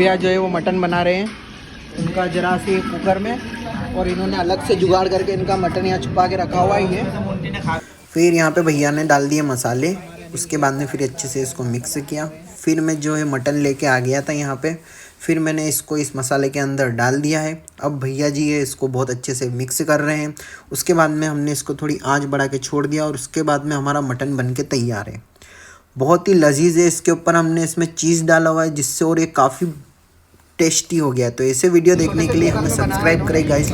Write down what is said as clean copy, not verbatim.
भैया जो है वो मटन बना रहे हैं उनका जरा सी कुकर में, और इन्होंने अलग से जुगाड़ करके इनका मटन यहाँ छुपा के रखा हुआ ही है। फिर यहाँ पे भैया ने डाल दिए मसाले, उसके बाद में फिर अच्छे से इसको मिक्स किया। फिर मैं जो है मटन लेके आ गया था यहाँ पे, फिर मैंने इसको इस मसाले के अंदर डाल दिया है। अब भैया जी है इसको बहुत अच्छे से मिक्स कर रहे हैं। उसके बाद में हमने इसको थोड़ी आंच बढ़ा के छोड़ दिया और उसके बाद में हमारा मटन बन के तैयार है। बहुत ही लजीज है। इसके ऊपर हमने इसमें चीज़ डाला हुआ है जिससे और ये काफ़ी टेस्टी हो गया। तो ऐसे वीडियो देखने के लिए हमें सब्सक्राइब करें गाइस।